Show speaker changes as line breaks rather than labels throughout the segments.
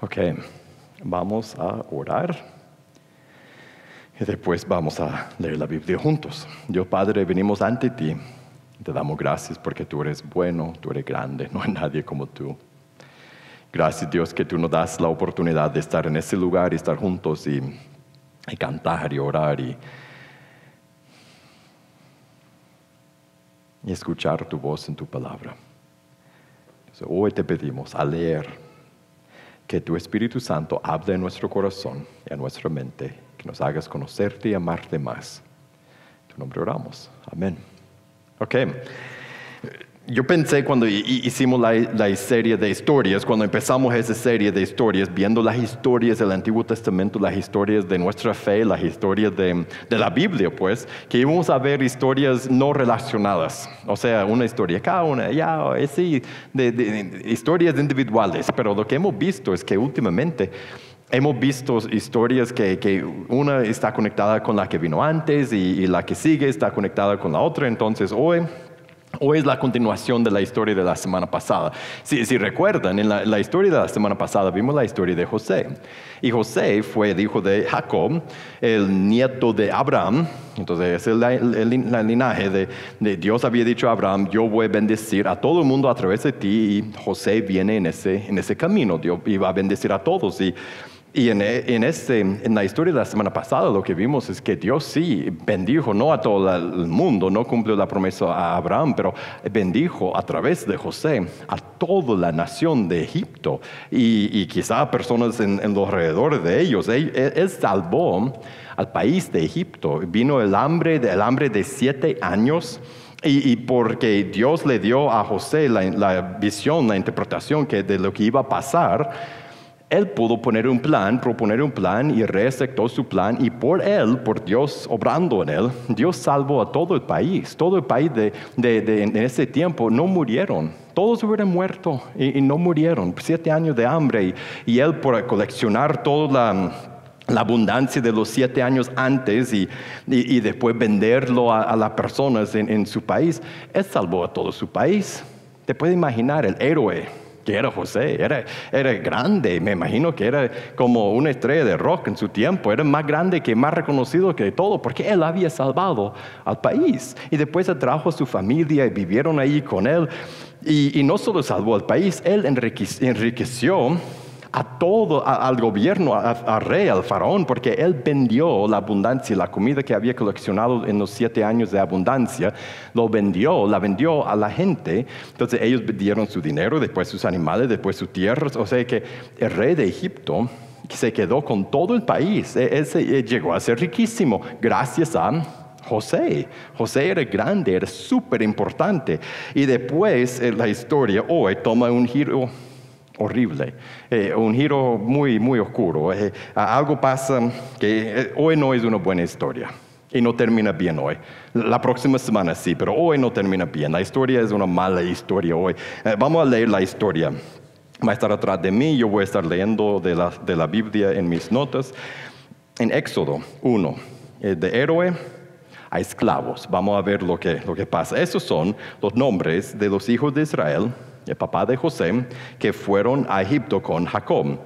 Ok, vamos a orar y después vamos a leer la Biblia juntos. Dios Padre, venimos ante ti. Te damos gracias porque tú eres bueno, tú eres grande, no hay nadie como tú. Gracias Dios que tú nos das la oportunidad de estar en ese lugar y estar juntos y cantar y orar y escuchar tu voz en tu palabra. Entonces, hoy te pedimos a leer que tu Espíritu Santo hable en nuestro corazón y en nuestra mente, que nos hagas conocerte y amarte más. En tu nombre oramos. Amén. Ok. Yo pensé cuando hicimos la serie de historias, cuando empezamos esa serie de historias, viendo las historias del Antiguo Testamento, las historias de nuestra fe, las historias de la Biblia, pues, que íbamos a ver historias no relacionadas. O sea, una historia cada una, sí, de historias individuales. Pero lo que hemos visto es que últimamente hemos visto historias que una está conectada con la que vino antes y la que sigue está conectada con la otra. Entonces, Hoy es la continuación de la historia de la semana pasada. Si recuerdan, en la historia de la semana pasada vimos la historia de José. Y José fue el hijo de Jacob, el nieto de Abraham. Entonces es el linaje de Dios había dicho a Abraham, yo voy a bendecir a todo el mundo a través de ti. Y José viene en ese camino. Dios iba a bendecir a todos. Y en la historia de la semana pasada lo que vimos es que Dios sí bendijo, no a todo el mundo, no cumplió la promesa a Abraham, pero bendijo a través de José a toda la nación de Egipto y quizá a personas en los alrededores de ellos. Él salvó al país de Egipto. Vino el hambre de 7 años. Y porque Dios le dio a José la visión, la interpretación de lo que iba a pasar, él pudo proponer un plan y reaceptó su plan y por Dios obrando en él, Dios salvó a todo el país. Todo el país en ese tiempo no murieron. Todos hubieran muerto y no murieron. 7 años de hambre y él por coleccionar toda la abundancia de los 7 años antes y después venderlo a las personas en su país, él salvó a todo su país. Te puedes imaginar el héroe que era José, era grande, me imagino que era como una estrella de rock en su tiempo, era más grande que más reconocido que todo, porque él había salvado al país. Y después trajo a su familia y vivieron ahí con él. Y no solo salvó al país, él enriqueció a todo, al gobierno, al rey, al faraón, porque él vendió la abundancia, la comida que había coleccionado en los 7 años de abundancia, la vendió a la gente. Entonces ellos dieron su dinero, después sus animales, después sus tierras. O sea que el rey de Egipto se quedó con todo el país. Él llegó a ser riquísimo gracias a José. José era grande, era súper importante. Y después la historia hoy toma un giro horrible, un giro muy, muy oscuro. Algo pasa que hoy no es una buena historia y no termina bien hoy. La próxima semana sí, pero hoy no termina bien. La historia es una mala historia hoy. Vamos a leer la historia. Va a estar atrás de mí, yo voy a estar leyendo de la Biblia en mis notas. En Éxodo 1, de héroe a esclavos. Vamos a ver lo que pasa. Esos son los nombres de los hijos de Israel, el papá de José, que fueron a Egipto con Jacob,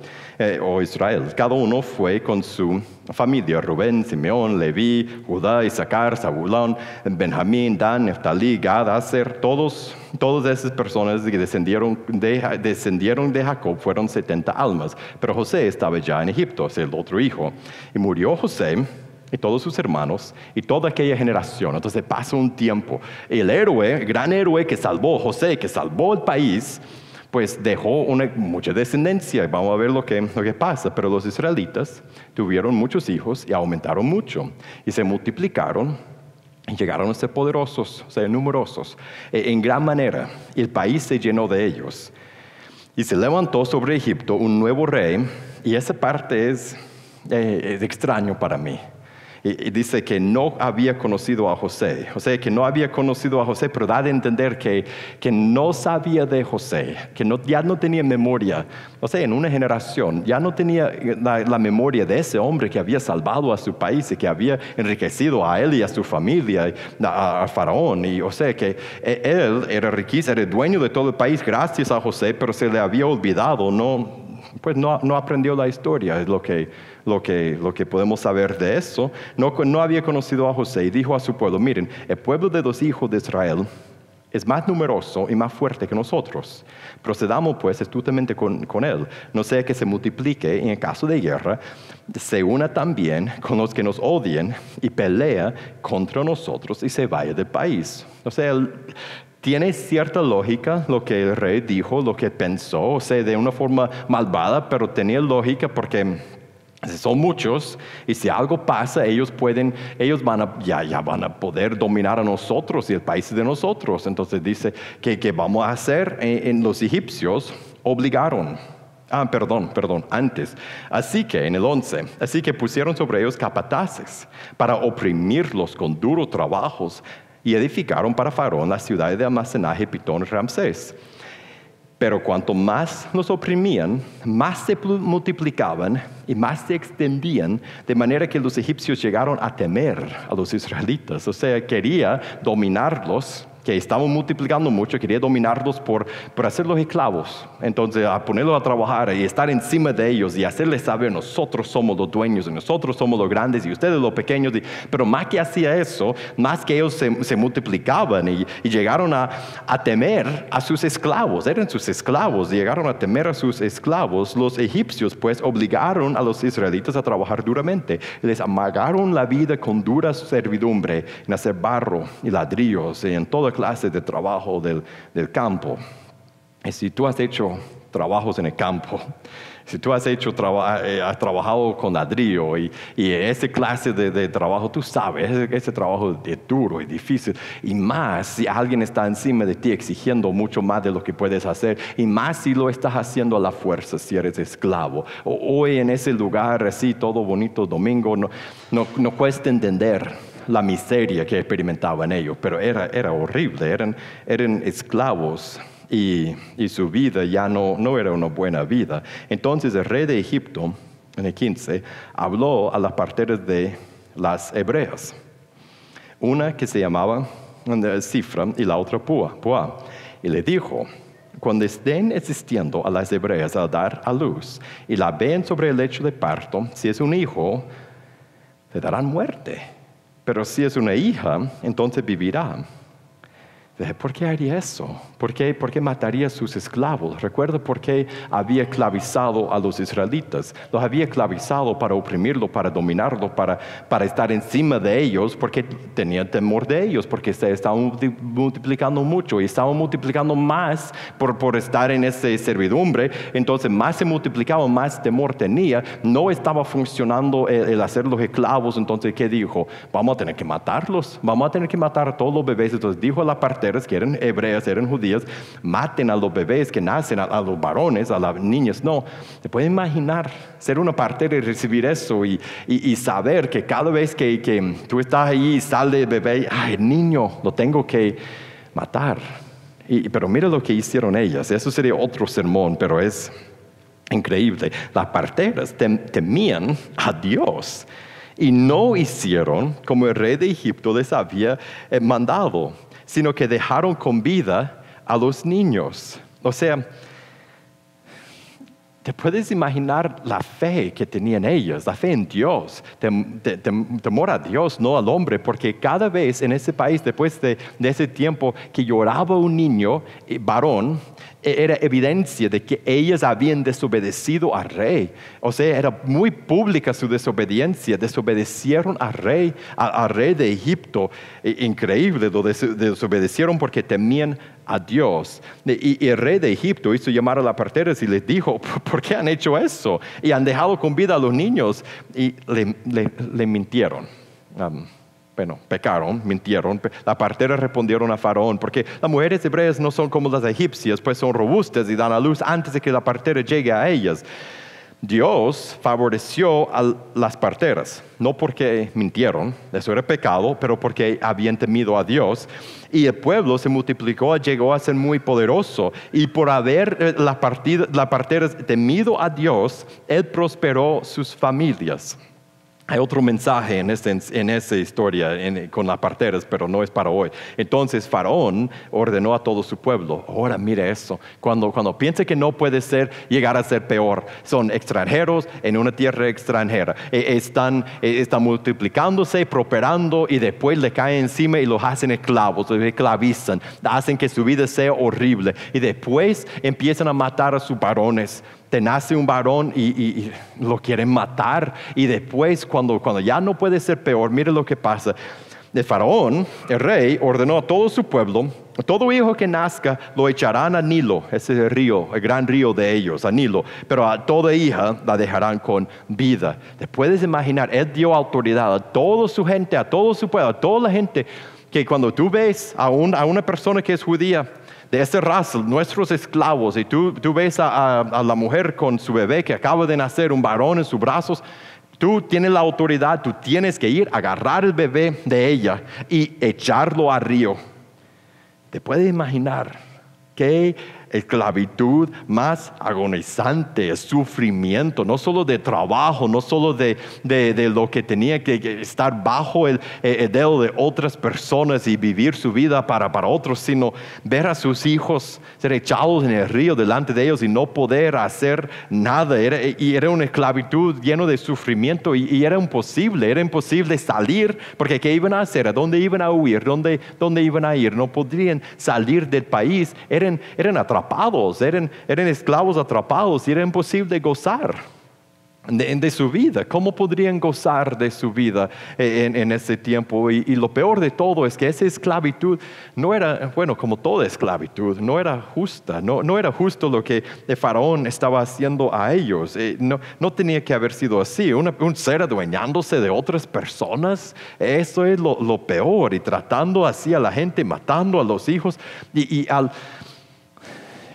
o Israel. Cada uno fue con su familia: Rubén, Simeón, Leví, Judá, Isaacar, Zabulón, Benjamín, Dan, Neftalí, Gad, Aser. Todas esas personas que descendieron de Jacob fueron 70 almas. Pero José estaba ya en Egipto, es el otro hijo. Y murió José y todos sus hermanos y toda aquella generación. Entonces pasa un tiempo. El gran héroe que salvó, José, que salvó el país, pues dejó mucha descendencia. Vamos a ver lo que pasa. Pero los israelitas tuvieron muchos hijos y aumentaron mucho. Y se multiplicaron y llegaron a ser poderosos, o sea, numerosos, en gran manera. Y el país se llenó de ellos. Y se levantó sobre Egipto un nuevo rey. Y esa parte es extraño para mí. Y dice que no había conocido a José. O sea, que no había conocido a José, pero da de entender que no sabía de José, que ya no tenía memoria. O sea, en una generación ya no tenía la memoria de ese hombre que había salvado a su país y que había enriquecido a él y a su familia, a Faraón. Y o sea, que él era riquísimo, era dueño de todo el país gracias a José, pero se le había olvidado, pues no aprendió la historia, es lo que podemos saber de eso. No había conocido a José y dijo a su pueblo, miren, el pueblo de los hijos de Israel es más numeroso y más fuerte que nosotros. Procedamos pues astutamente con él, no sea que se multiplique y en caso de guerra se una también con los que nos odien y pelea contra nosotros y se vaya del país. O sea, tiene cierta lógica lo que el rey dijo, lo que pensó, o sea, de una forma malvada, pero tenía lógica porque son muchos y si algo pasa, ellos ya van a poder dominar a nosotros y el país de nosotros. Entonces dice que vamos a hacer en los egipcios obligaron. Antes. Así que en el 11, así que pusieron sobre ellos capataces para oprimirlos con duros trabajos y edificaron para Faraón la ciudad de almacenaje Pitón Ramsés. Pero cuanto más los oprimían, más se multiplicaban y más se extendían, de manera que los egipcios llegaron a temer a los israelitas. O sea, quería dominarlos, que estaban multiplicando mucho, quería dominarlos por hacerlos esclavos. Entonces, a ponerlos a trabajar y estar encima de ellos y hacerles saber, nosotros somos los dueños y nosotros somos los grandes y ustedes los pequeños. Pero más que hacía eso, más que ellos se multiplicaban y llegaron a temer a sus esclavos. Eran sus esclavos y llegaron a temer a sus esclavos. Los egipcios pues obligaron a los israelitas a trabajar duramente. Les amargaron la vida con dura servidumbre en hacer barro y ladrillos y en toda clase de trabajo del campo. Y si tú has hecho trabajos en el campo, si tú has trabajado con ladrillo y esa clase de trabajo, tú sabes, ese trabajo es duro y difícil. Y más si alguien está encima de ti exigiendo mucho más de lo que puedes hacer. Y más si lo estás haciendo a la fuerza, si eres esclavo. Hoy en ese lugar así, todo bonito, domingo, no cuesta entender la miseria que experimentaban ellos, pero era horrible, eran esclavos y su vida ya no era una buena vida. Entonces el rey de Egipto, en el 15, habló a las parteras de las hebreas, una que se llamaba Cifra y la otra Pua, y le dijo, cuando estén asistiendo a las hebreas a dar a luz y la ven sobre el lecho de parto, si es un hijo, le darán muerte. Pero si es una hija, entonces vivirá. ¿Por qué haría eso? ¿Por qué mataría a sus esclavos? Recuerda por qué había esclavizado a los israelitas. Los había esclavizado para oprimirlos, para dominarlos, para estar encima de ellos, porque tenía temor de ellos, porque se estaban multiplicando mucho y estaban multiplicando más por estar en esa servidumbre. Entonces más se multiplicaba, más temor tenía. No estaba funcionando el hacerlos esclavos. Entonces, ¿qué dijo? Vamos a tener que matarlos. Vamos a tener que matar a todos los bebés. Entonces dijo a la parteras, que eran hebreas, eran judías, maten a los bebés que nacen, a los varones, a las niñas. No, ¿te puedes imaginar ser una partera y recibir eso y saber que cada vez que tú estás ahí y sale el bebé, el niño lo tengo que matar? Pero mira lo que hicieron ellas. Eso sería otro sermón, pero es increíble. Las parteras temían a Dios y no hicieron como el rey de Egipto les había mandado, sino que dejaron con vida a los niños. O sea, ¿te puedes imaginar la fe que tenían ellas? La fe en Dios, temor a Dios, no al hombre, porque cada vez en ese país, después de ese tiempo que lloraba un niño, varón, era evidencia de que ellas habían desobedecido al rey. O sea, era muy pública su desobediencia. Desobedecieron al rey de Egipto. Increíble, lo desobedecieron porque temían a Dios. Y el rey de Egipto hizo llamar a las parteras y les dijo, ¿por qué han hecho eso? Y han dejado con vida a los niños. Y le mintieron. Pecaron, mintieron. Las parteras respondieron a Faraón, porque las mujeres hebreas no son como las egipcias, pues son robustas y dan a luz antes de que la partera llegue a ellas. Dios favoreció a las parteras, no porque mintieron, eso era pecado, pero porque habían temido a Dios. Y el pueblo se multiplicó, llegó a ser muy poderoso. Y por haber las parteras temido a Dios, Él prosperó sus familias. Hay otro mensaje en esa historia con las parteras, pero no es para hoy. Entonces Faraón ordenó a todo su pueblo. Ahora mire eso. Cuando piensa que no puede llegar a ser peor, son extranjeros en una tierra extranjera. Están multiplicándose, prosperando y después le caen encima y los hacen esclavos, los esclavizan, hacen que su vida sea horrible. Y después empiezan a matar a sus varones. Te nace un varón y lo quieren matar. Y después, cuando ya no puede ser peor, mire lo que pasa. El faraón, el rey, ordenó a todo su pueblo: todo hijo que nazca lo echarán a Nilo, ese es el río, el gran río de ellos, a Nilo. Pero a toda hija la dejarán con vida. ¿Te puedes imaginar? Él dio autoridad a toda su gente, a todo su pueblo, a toda la gente, que cuando tú ves a una persona que es judía, de esa raza, nuestros esclavos, y tú ves a la mujer con su bebé que acaba de nacer, un varón en sus brazos, tú tienes la autoridad, tú tienes que ir a agarrar el bebé de ella y echarlo al río. ¿Te puedes imaginar qué esclavitud más agonizante, sufrimiento, no solo de trabajo, no solo de lo que tenía que estar bajo el dedo de otras personas y vivir su vida para otros, sino ver a sus hijos ser echados en el río delante de ellos y no poder hacer nada? Era una esclavitud llena de sufrimiento y era imposible salir, porque ¿qué iban a hacer? ¿A dónde iban a huir? ¿Dónde iban a ir? No podrían salir del país, eran atrapados, eran esclavos atrapados y era imposible gozar de su vida. ¿Cómo podrían gozar de su vida en ese tiempo? Y lo peor de todo es que esa esclavitud no era, bueno, como toda esclavitud, no era justa, no era justo lo que el faraón estaba haciendo a ellos. No tenía que haber sido así. Un ser adueñándose de otras personas, eso es lo peor, y tratando así a la gente, matando a los hijos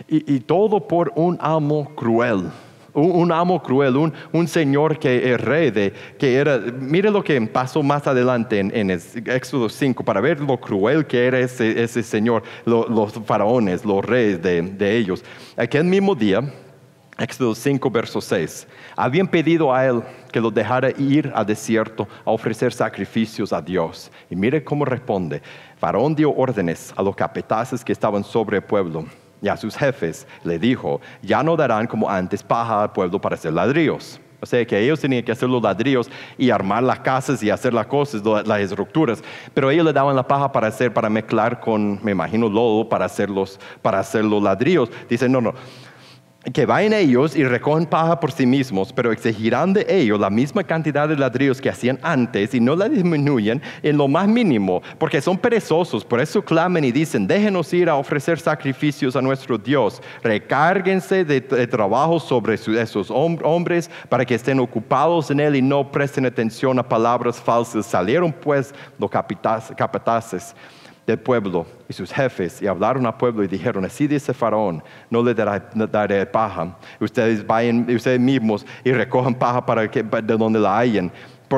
y todo por un amo cruel. Un amo cruel, un señor que es rey, que era. Mire lo que pasó más adelante en Éxodo 5, para ver lo cruel que era ese señor, los faraones, los reyes de ellos. Aquel mismo día, Éxodo 5, verso 6, habían pedido a él que lo dejara ir al desierto a ofrecer sacrificios a Dios. Y mire cómo responde. Faraón dio órdenes a los capataces que estaban sobre el pueblo y a sus jefes. Le dijo: ya no darán como antes paja al pueblo para hacer ladrillos. O sea que ellos tenían que hacer los ladrillos y armar las casas y hacer las cosas, las estructuras. Pero ellos le daban la paja para mezclar con, me imagino, lodo para hacer los ladrillos. Dice: no. Que vayan ellos y recogen paja por sí mismos, pero exigirán de ellos la misma cantidad de ladrillos que hacían antes y no la disminuyen en lo más mínimo, porque son perezosos. Por eso clamen y dicen: déjenos ir a ofrecer sacrificios a nuestro Dios. Recárguense de trabajo sobre esos hombres para que estén ocupados en él y no presten atención a palabras falsas. Salieron pues los capataces del pueblo y sus jefes y hablaron al pueblo y dijeron: así dice Faraón, no le daré paja. Ustedes vayan ustedes mismos y recojan paja de donde la hayan.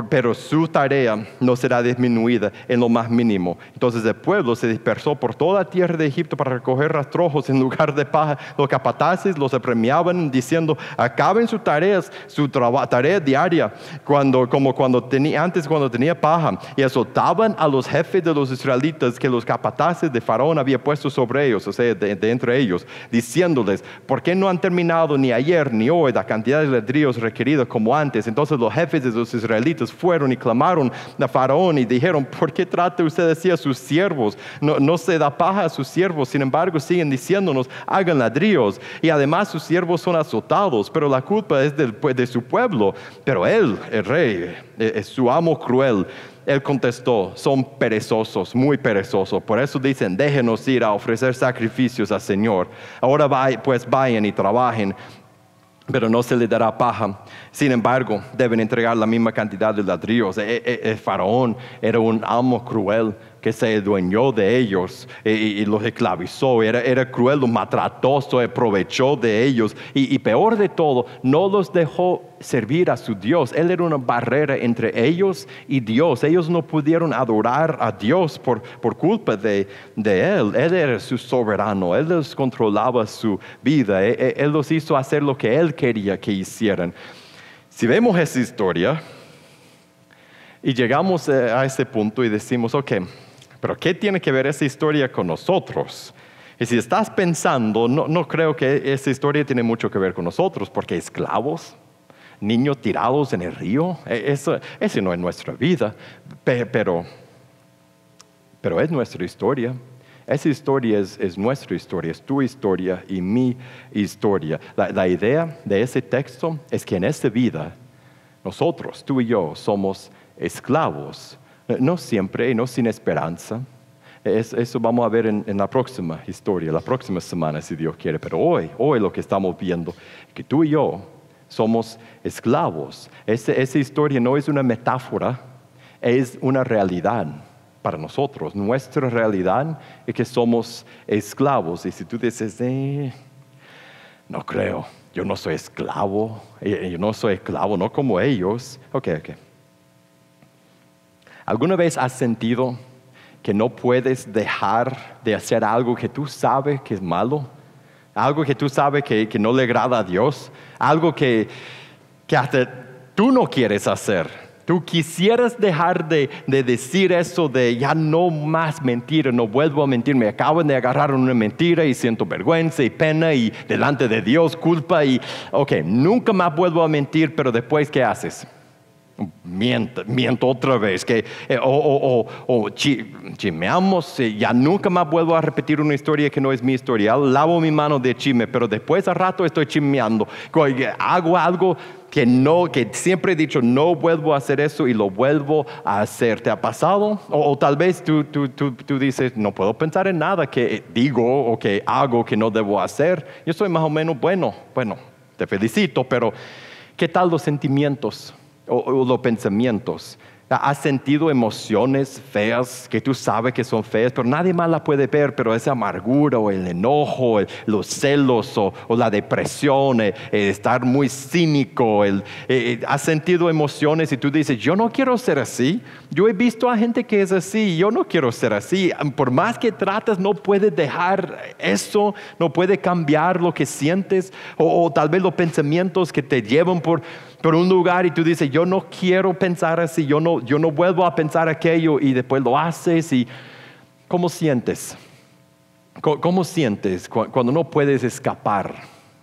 Pero su tarea no será disminuida en lo más mínimo. Entonces el pueblo se dispersó por toda la tierra de Egipto para recoger rastrojos en lugar de paja. Los capataces los apremiaban diciendo: acaben sus tareas, su tarea diaria, cuando tenía paja, y azotaban a los jefes de los israelitas que los capataces de Faraón había puesto sobre ellos, o sea, de entre ellos, diciéndoles: ¿por qué no han terminado ni ayer ni hoy la cantidad de ladrillos requeridos como antes? Entonces los jefes de los israelitas fueron y clamaron a Faraón y dijeron: ¿por qué trata usted así a sus siervos? No se da paja a sus siervos, sin embargo siguen diciéndonos: hagan ladrillos. Y además sus siervos son azotados, pero la culpa es de su pueblo. Pero él, el rey, es su amo cruel. Él contestó: son perezosos, muy perezosos. Por eso dicen: déjenos ir a ofrecer sacrificios al Señor. Ahora pues vayan y trabajen, pero no se les dará paja. Sin embargo, deben entregar la misma cantidad de ladrillos. El faraón era un amo cruel que se adueñó de ellos y los esclavizó. Era cruel, los maltrató, se aprovechó de ellos. Y peor de todo, no los dejó servir a su Dios. Él era una barrera entre ellos y Dios. Ellos no pudieron adorar a Dios por culpa de Él. Él era su soberano. Él les controlaba su vida. Él los hizo hacer lo que Él quería que hicieran. Si vemos esa historia, Y llegamos a ese punto y decimos, ok, pero ¿qué tiene que ver esa historia con nosotros? Y si estás pensando, no creo que esa historia tiene mucho que ver con nosotros, porque esclavos, niños tirados en el río, eso no es nuestra vida, pero es nuestra historia. Esa historia es nuestra historia, es tu historia y mi historia. La idea de ese texto es que en esta vida, nosotros, tú y yo, somos esclavos, no siempre y no sin esperanza. Eso vamos a ver en la próxima historia, la próxima semana, si Dios quiere. Pero hoy lo que estamos viendo, que tú y yo somos esclavos. Esa historia no es una metáfora, es una realidad para nosotros. Nuestra realidad es que somos esclavos. Y si tú dices, no creo, yo no soy esclavo, no como ellos. Ok. ¿Alguna vez has sentido que no puedes dejar de hacer algo que tú sabes que es malo? Algo que tú sabes que no le agrada a Dios. Algo que hasta tú no quieres hacer. Tú quisieras dejar de decir eso de ya no más mentira, no vuelvo a mentir. Me acaban de agarrar una mentira y siento vergüenza y pena y delante de Dios culpa. Ok, nunca más vuelvo a mentir, pero después ¿qué haces? Miento otra vez, chismeamos, ya nunca más vuelvo a repetir una historia que no es mi historia, lavo mi mano de chisme, pero después al rato estoy chismeando, hago algo que siempre he dicho, no vuelvo a hacer eso y lo vuelvo a hacer. ¿Te ha pasado? O tal vez tú dices, no puedo pensar en nada que digo o que hago que no debo hacer. Yo soy más o menos bueno, te felicito, pero ¿qué tal los sentimientos? O los pensamientos. ¿Has sentido emociones feas que tú sabes que son feas, pero nadie más las puede ver? Pero esa amargura o el enojo, los celos o la depresión, estar muy cínico. ¿Has sentido emociones y tú dices, yo no quiero ser así? Yo he visto a gente que es así, yo no quiero ser así. Por más que tratas, no puedes dejar eso, no puedes cambiar lo que sientes. O tal vez los pensamientos que te llevan por un lugar y tú dices, yo no quiero pensar así, yo no vuelvo a pensar aquello, y después lo haces. Y ¿cómo sientes? ¿Cómo sientes cuando no puedes escapar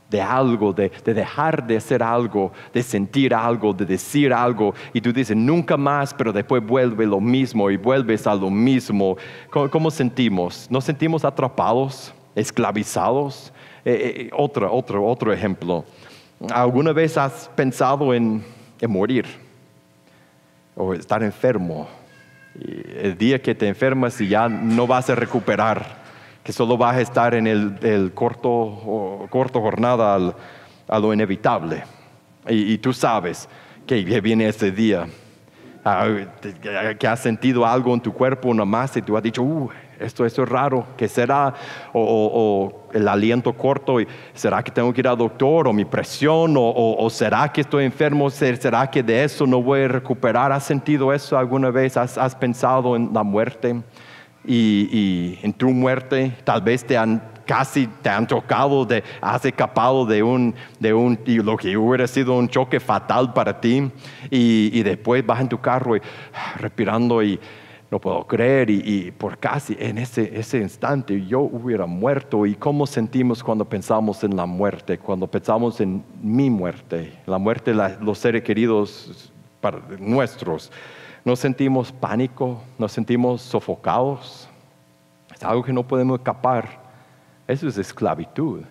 de algo, de dejar de hacer algo, de sentir algo, de decir algo, y tú dices nunca más, pero después vuelve lo mismo y vuelves a lo mismo? ¿Cómo sentimos? ¿Nos sentimos atrapados, esclavizados? Otro ejemplo. ¿Alguna vez has pensado en morir o estar enfermo? Y el día que te enfermas y ya no vas a recuperar, que solo vas a estar en el corto jornada a lo inevitable. Y tú sabes que viene ese día, que has sentido algo en tu cuerpo, una masa, y tú has dicho, esto es raro, ¿qué será? O el aliento corto, ¿será que tengo que ir al doctor? O mi presión, o ¿será que estoy enfermo? ¿Será que de eso no voy a recuperar? ¿Has sentido eso alguna vez? ¿Has pensado en la muerte? Y en tu muerte tal vez te han tocado, has escapado de lo que hubiera sido un choque fatal para ti, y después vas en tu carro y respirando y no puedo creer, y por casi en ese instante yo hubiera muerto. ¿Y cómo sentimos cuando pensamos en la muerte? Cuando pensamos en mi muerte, la muerte de los seres queridos nuestros, ¿nos sentimos pánico? ¿Nos sentimos sofocados? Es algo que no podemos escapar. Eso es esclavitud.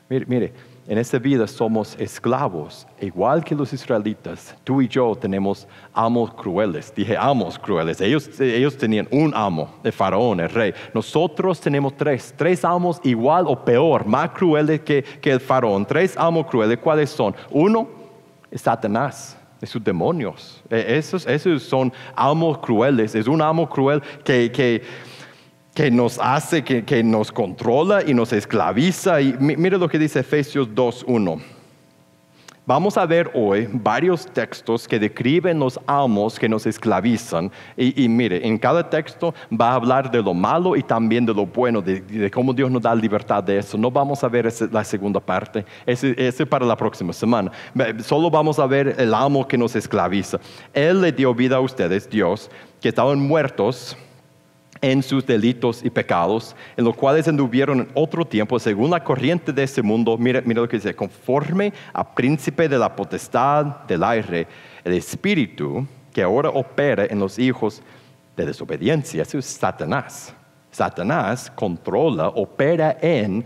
Mire, en esta vida somos esclavos, igual que los israelitas. Tú y yo tenemos amos crueles. Dije amos crueles. Ellos tenían un amo, el faraón, el rey. Nosotros tenemos tres amos igual o peor, más crueles que el faraón. 3 amos crueles. ¿Cuáles son? Uno es Satanás, es sus demonios. Esos son amos crueles. Es un amo cruel que nos hace, que nos controla y nos esclaviza. Y mire lo que dice Efesios 2:1. Vamos a ver hoy varios textos que describen los amos que nos esclavizan. Y mire, en cada texto va a hablar de lo malo y también de lo bueno, de cómo Dios nos da libertad de eso. No vamos a ver la segunda parte, ese para la próxima semana. Solo vamos a ver el amo que nos esclaviza. Él le dio vida a ustedes, Dios, que estaban muertos en sus delitos y pecados, en los cuales anduvieron en otro tiempo, según la corriente de este mundo. Mira lo que dice: conforme al príncipe de la potestad del aire, el espíritu que ahora opera en los hijos de desobediencia. Eso es Satanás. Satanás controla, opera en,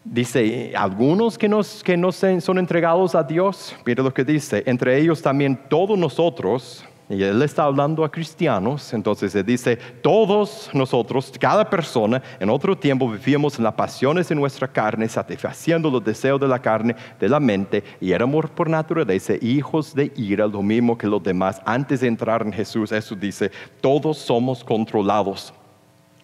dice, algunos que no son entregados a Dios. Mira lo que dice: entre ellos también todos nosotros. Y él está hablando a cristianos, entonces él dice: todos nosotros, cada persona, en otro tiempo vivíamos en las pasiones de nuestra carne, satisfaciendo los deseos de la carne, de la mente, y éramos por naturaleza hijos de ira, lo mismo que los demás. Antes de entrar en Jesús, eso dice: todos somos controlados,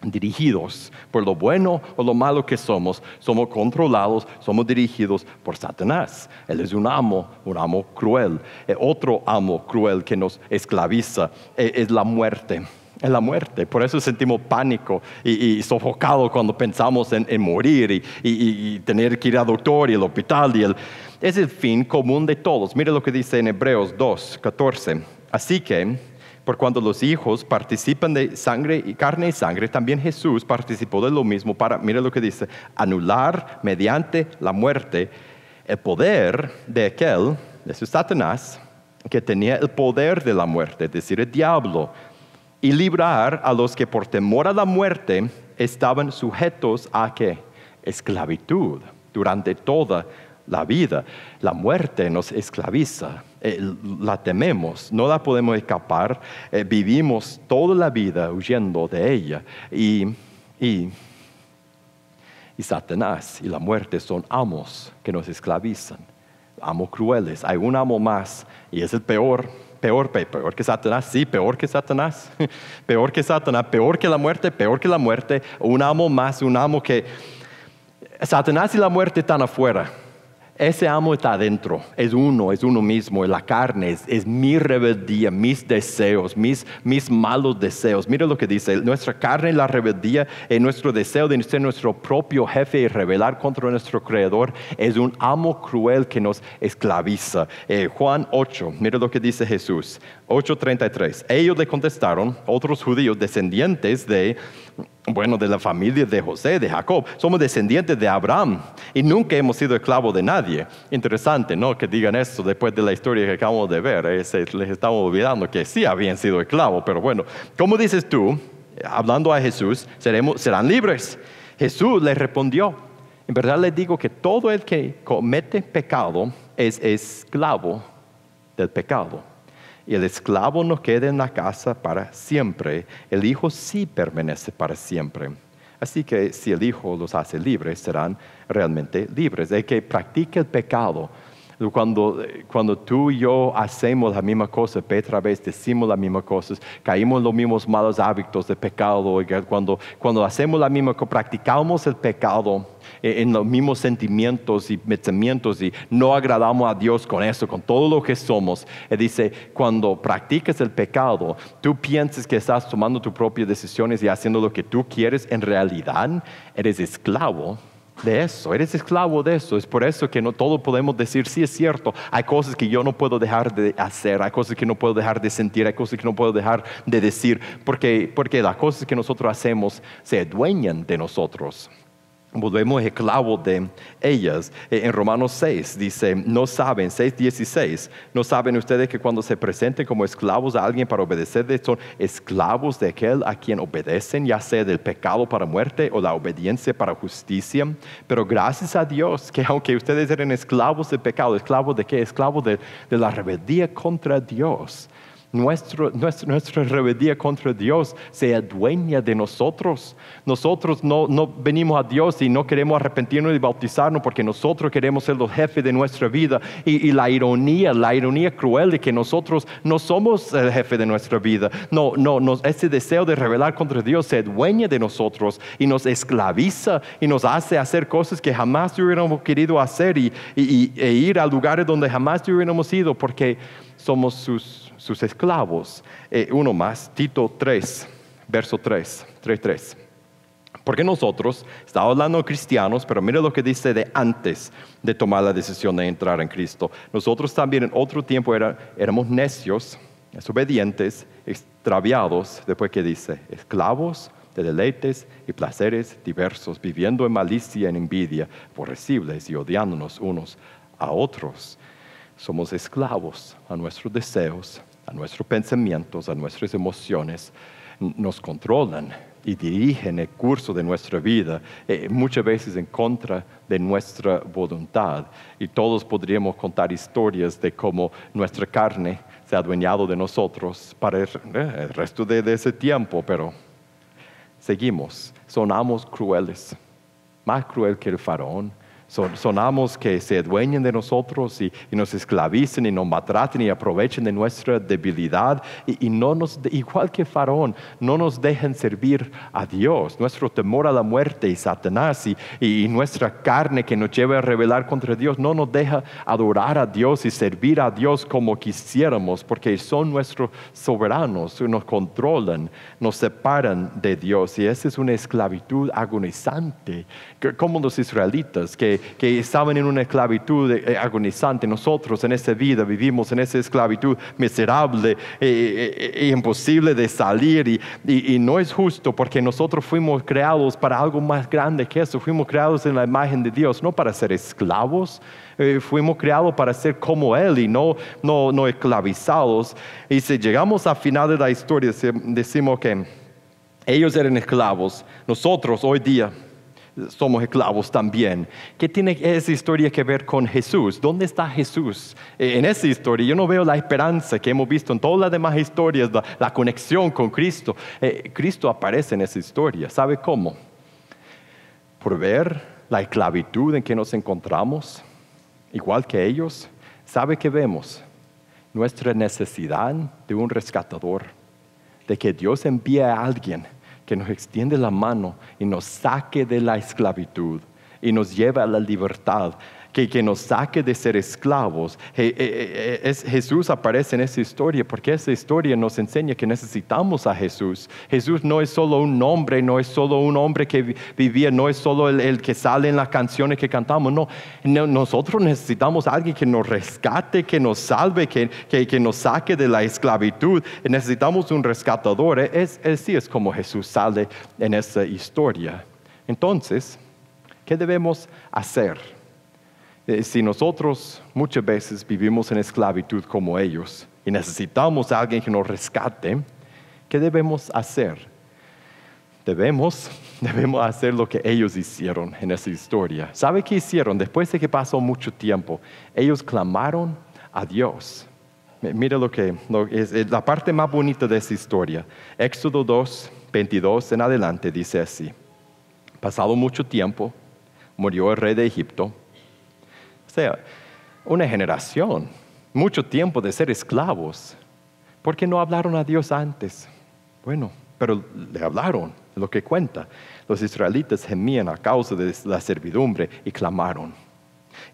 dirigidos por lo bueno o lo malo que somos controlados, somos dirigidos por Satanás. Él es un amo cruel. Otro amo cruel que nos esclaviza es la muerte. Es la muerte. Por eso sentimos pánico y sofocado cuando pensamos en morir y tener que ir al doctor y al hospital. Es el fin común de todos. Mire lo que dice en Hebreos 2:14. Así que, por cuando los hijos participan de sangre y carne y sangre, también Jesús participó de lo mismo para, mira lo que dice, anular mediante la muerte el poder de aquel, de su Satanás, que tenía el poder de la muerte, es decir, el diablo, y librar a los que por temor a la muerte estaban sujetos a ¿qué? Esclavitud durante toda la vida. La muerte nos esclaviza. La tememos, no la podemos escapar, vivimos toda la vida huyendo de ella. Y Satanás y la muerte son amos que nos esclavizan, amos crueles. Hay un amo más y es el peor que Satanás. Sí, peor que Satanás, peor que Satanás, peor que la muerte, un amo más, un amo que Satanás y la muerte están afuera. Ese amo está adentro, es uno mismo, la carne, es mi rebeldía, mis deseos, mis malos deseos. Mira lo que dice: nuestra carne, la rebeldía, nuestro deseo de ser nuestro propio jefe y rebelar contra nuestro Creador, es un amo cruel que nos esclaviza. Juan 8, mira lo que dice Jesús, 8:33. Ellos le contestaron, otros judíos descendientes de la familia de José, de Jacob, somos descendientes de Abraham y nunca hemos sido esclavos de nadie. Interesante, ¿no? Que digan esto después de la historia que acabamos de ver. Les estamos olvidando que sí habían sido esclavos, pero bueno, ¿cómo dices tú, hablando a Jesús, serán libres? Jesús les respondió: en verdad les digo que todo el que comete pecado es esclavo del pecado. Y el esclavo no queda en la casa para siempre, el Hijo sí permanece para siempre. Así que si el Hijo los hace libres, serán realmente libres. El que practica el pecado, cuando tú y yo hacemos la misma cosa, otra vez decimos las mismas cosas, caímos en los mismos malos hábitos de pecado, cuando hacemos la misma cosa, practicamos el pecado en los mismos sentimientos y pensamientos y no agradamos a Dios con eso, con todo lo que somos. Él dice: cuando practicas el pecado, tú piensas que estás tomando tus propias decisiones y haciendo lo que tú quieres. En realidad eres esclavo de eso, eres esclavo de eso. Es por eso que no todo podemos decir: sí, es cierto, hay cosas que yo no puedo dejar de hacer, hay cosas que no puedo dejar de sentir, hay cosas que no puedo dejar de decir, porque las cosas que nosotros hacemos se adueñan de nosotros. Volvemos esclavos de ellas. En Romanos 6 dice: no saben, 6:16, no saben ustedes que cuando se presenten como esclavos a alguien para obedecerle, son esclavos de aquel a quien obedecen, ya sea del pecado para muerte o la obediencia para justicia. Pero gracias a Dios que aunque ustedes eran esclavos del pecado, ¿esclavos de qué? Esclavos de la rebeldía contra Dios. Nuestra rebeldía contra Dios se adueña de nosotros. Nosotros no venimos a Dios y no queremos arrepentirnos y bautizarnos porque nosotros queremos ser los jefes de nuestra vida. Y la ironía cruel de que nosotros no somos el jefe de nuestra vida. Ese deseo de rebelar contra Dios se adueña de nosotros y nos esclaviza y nos hace hacer cosas que jamás hubiéramos querido hacer e ir a lugares donde jamás hubiéramos ido porque somos sus esclavos. Uno más, Tito 3, verso 3. Porque nosotros, estamos hablando de cristianos, pero mira lo que dice de antes de tomar la decisión de entrar en Cristo. Nosotros también en otro tiempo éramos necios, desobedientes, extraviados, después que dice, esclavos de deleites y placeres diversos, viviendo en malicia y en envidia, aborrecibles y odiándonos unos a otros. Somos esclavos a nuestros deseos, a nuestros pensamientos, a nuestras emociones. Nos controlan y dirigen el curso de nuestra vida, muchas veces en contra de nuestra voluntad. Y todos podríamos contar historias de cómo nuestra carne se ha adueñado de nosotros para el resto de ese tiempo, pero seguimos, sonamos crueles, más cruel que el faraón. Sonamos que se adueñen de nosotros y nos esclavicen y nos maltraten y aprovechen de nuestra debilidad y igual que Faraón, no nos dejen servir a Dios. Nuestro temor a la muerte y Satanás y nuestra carne que nos lleva a rebelar contra Dios no nos deja adorar a Dios y servir a Dios como quisiéramos porque son nuestros soberanos, nos controlan, nos separan de Dios y esa es una esclavitud agonizante, como los israelitas que estaban en una esclavitud agonizante. Nosotros en esta vida vivimos en esa esclavitud miserable e imposible de salir y no es justo porque nosotros fuimos creados para algo más grande que eso. Fuimos creados en la imagen de Dios, no para ser esclavos. Fuimos creados para ser como Él y no esclavizados. Y si llegamos al final de la historia decimos que ellos eran esclavos, nosotros hoy día somos esclavos también. ¿Qué tiene esa historia que ver con Jesús? ¿Dónde está Jesús? En esa historia yo no veo la esperanza que hemos visto en todas las demás historias, la conexión con Cristo. Cristo aparece en esa historia. ¿Sabe cómo? Por ver la esclavitud en que nos encontramos, igual que ellos. ¿Sabe qué vemos? Nuestra necesidad de un rescatador, de que Dios envíe a alguien que nos extiende la mano y nos saque de la esclavitud y nos lleve a la libertad, que nos saque de ser esclavos. Jesús aparece en esa historia porque esa historia nos enseña que necesitamos a Jesús. Jesús no es solo un nombre, no es solo un hombre que vivía, no es solo el que sale en las canciones que cantamos, no. Nosotros necesitamos a alguien que nos rescate, que nos salve, que nos saque de la esclavitud. Necesitamos un rescatador. Sí es como Jesús sale en esa historia. Entonces, ¿qué debemos hacer? Si nosotros muchas veces vivimos en esclavitud como ellos y necesitamos a alguien que nos rescate, ¿qué debemos hacer? Debemos hacer lo que ellos hicieron en esa historia. ¿Sabe qué hicieron? Después de que pasó mucho tiempo, ellos clamaron a Dios. Mira lo que es la parte más bonita de esa historia. Éxodo 2, 22 en adelante dice así: pasado mucho tiempo, murió el rey de Egipto. O sea, una generación, mucho tiempo de ser esclavos. ¿Por qué no hablaron a Dios antes? Bueno, pero le hablaron, lo que cuenta. Los israelitas gemían a causa de la servidumbre y clamaron.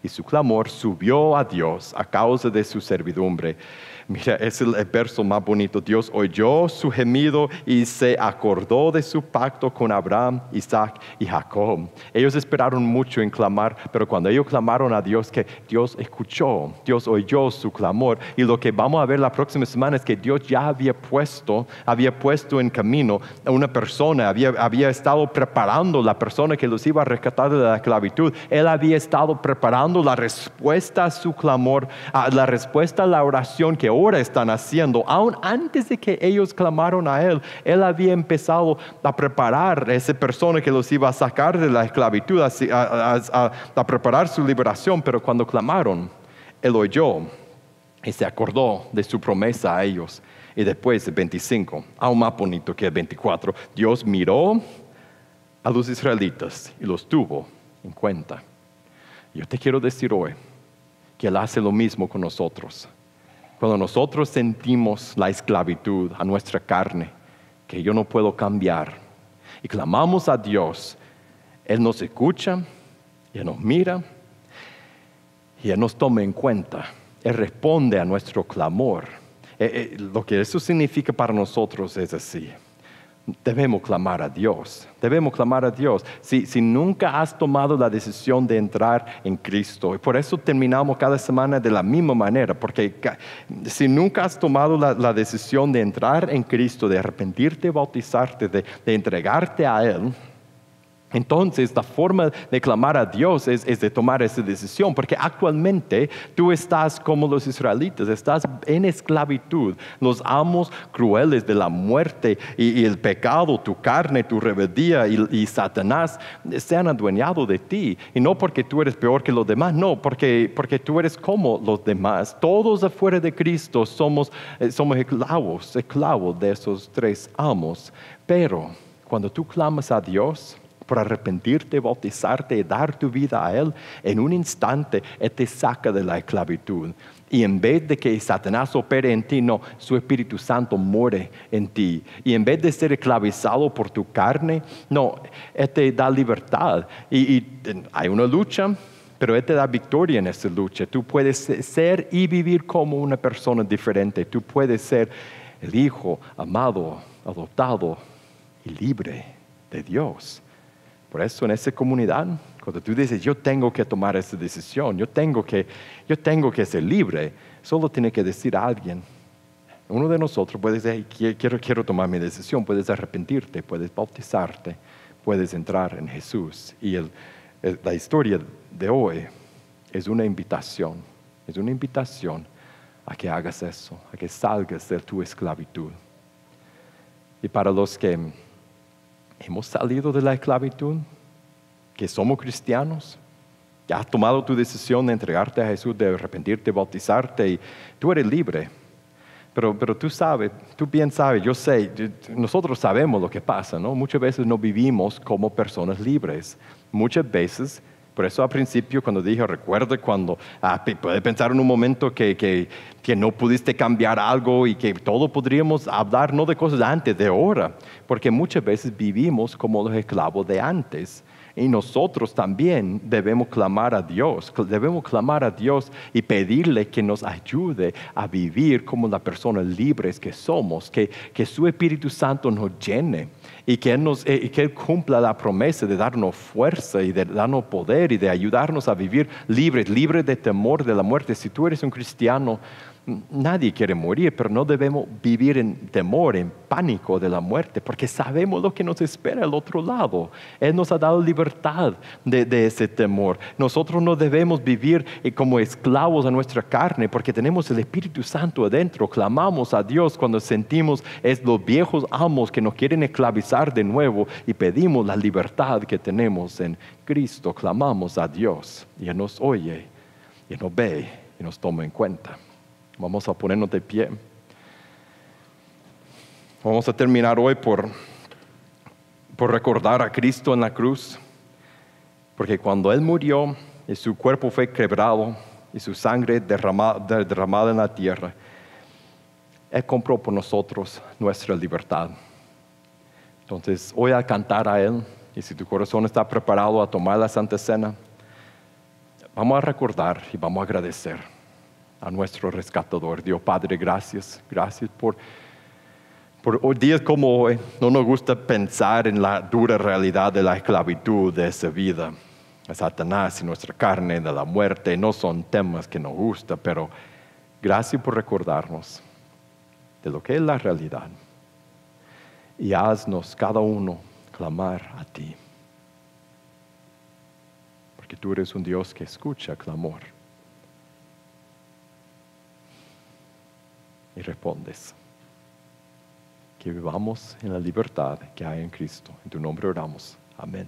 Y su clamor subió a Dios a causa de su servidumbre. Mira, es el verso más bonito. Dios oyó su gemido y se acordó de su pacto con Abraham, Isaac y Jacob. Ellos esperaron mucho en clamar, pero cuando ellos clamaron a Dios, que Dios escuchó, Dios oyó su clamor. Y lo que vamos a ver la próxima semana es que Dios ya había puesto en camino a una persona, había estado preparando la persona que los iba a rescatar de la esclavitud. Él había estado preparando la respuesta a su clamor, la respuesta a la oración que ahora están haciendo. Aún antes de que ellos clamaron a Él, Él había empezado a preparar a esa persona que los iba a sacar de la esclavitud, a preparar su liberación. Pero cuando clamaron, Él oyó Y se acordó de su promesa a ellos. Y después, el 25, aún más bonito que el 24, Dios miró a los israelitas y los tuvo en cuenta. Yo te quiero decir hoy que Él hace lo mismo con nosotros. Cuando nosotros sentimos la esclavitud a nuestra carne, que yo no puedo cambiar, y clamamos a Dios, Él nos escucha, Él nos mira, y Él nos toma en cuenta. Él responde a nuestro clamor. Lo que eso significa para nosotros es así. Debemos clamar a Dios. Debemos clamar a Dios. Si nunca has tomado la decisión de entrar en Cristo, y por eso terminamos cada semana de la misma manera, porque si nunca has tomado la decisión de entrar en Cristo, de arrepentirte, bautizarte, de entregarte a Él, entonces la forma de clamar a Dios es de tomar esa decisión, porque actualmente tú estás como los israelitas, estás en esclavitud. Los amos crueles de la muerte y el pecado, tu carne, tu rebeldía y Satanás se han adueñado de ti. Y no porque tú eres peor que los demás, no, porque tú eres como los demás. Todos afuera de Cristo somos esclavos de esos tres amos. Pero cuando tú clamas a Dios por arrepentirte, bautizarte y dar tu vida a Él, en un instante Él te saca de la esclavitud. Y en vez de que Satanás opere en ti, no, su Espíritu Santo muere en ti. Y en vez de ser esclavizado por tu carne, no, Él te da libertad. Y hay una lucha, pero Él te da victoria en esa lucha. Tú puedes ser y vivir como una persona diferente. Tú puedes ser el hijo amado, adoptado y libre de Dios. Por eso en esa comunidad, cuando tú dices, yo tengo que tomar esa decisión, yo tengo que ser libre, solo tiene que decir a alguien. Uno de nosotros puede decir, quiero tomar mi decisión, puedes arrepentirte, puedes bautizarte, puedes entrar en Jesús. Y la historia de hoy es una invitación a que hagas eso, a que salgas de tu esclavitud. Y para los que hemos salido de la esclavitud, que somos cristianos, ya has tomado tu decisión de entregarte a Jesús, de arrepentirte, bautizarte, y tú eres libre. Pero tú sabes, tú bien sabes, yo sé, nosotros sabemos lo que pasa, ¿no? Muchas veces no vivimos como personas libres. Muchas veces, por eso al principio cuando dije, recuerda cuando puedes pensar en un momento que no pudiste cambiar algo y que todo podríamos hablar no de cosas de antes, de ahora, porque muchas veces vivimos como los esclavos de antes. Y nosotros también debemos clamar a Dios y pedirle que nos ayude a vivir como las personas libres que somos, que su Espíritu Santo nos llene y que Él cumpla la promesa de darnos fuerza y de darnos poder y de ayudarnos a vivir libres de temor de la muerte. Si tú eres un cristiano, nadie quiere morir, pero no debemos vivir en temor, en pánico de la muerte, porque sabemos lo que nos espera al otro lado. Él nos ha dado libertad de ese temor. Nosotros no debemos vivir como esclavos a nuestra carne, porque tenemos el Espíritu Santo adentro. Clamamos a Dios cuando sentimos los viejos amos que nos quieren esclavizar de nuevo y pedimos la libertad que tenemos en Cristo. Clamamos a Dios y Él nos oye, y nos ve y nos toma en cuenta. Vamos a ponernos de pie. Vamos a terminar hoy por recordar a Cristo en la cruz, porque cuando Él murió y su cuerpo fue quebrado y su sangre derramada en la tierra, Él compró por nosotros nuestra libertad. Entonces, hoy al cantar a Él, y si tu corazón está preparado a tomar la Santa Cena, vamos a recordar y vamos a agradecer a nuestro rescatador. Dios Padre, gracias por días como hoy. No nos gusta pensar en la dura realidad de la esclavitud de esa vida, de Satanás y nuestra carne, de la muerte. No son temas que nos gustan, pero gracias por recordarnos de lo que es la realidad. Y haznos cada uno clamar a ti, porque tú eres un Dios que escucha clamor y respondes. Que vivamos en la libertad que hay en Cristo. En tu nombre oramos. Amén.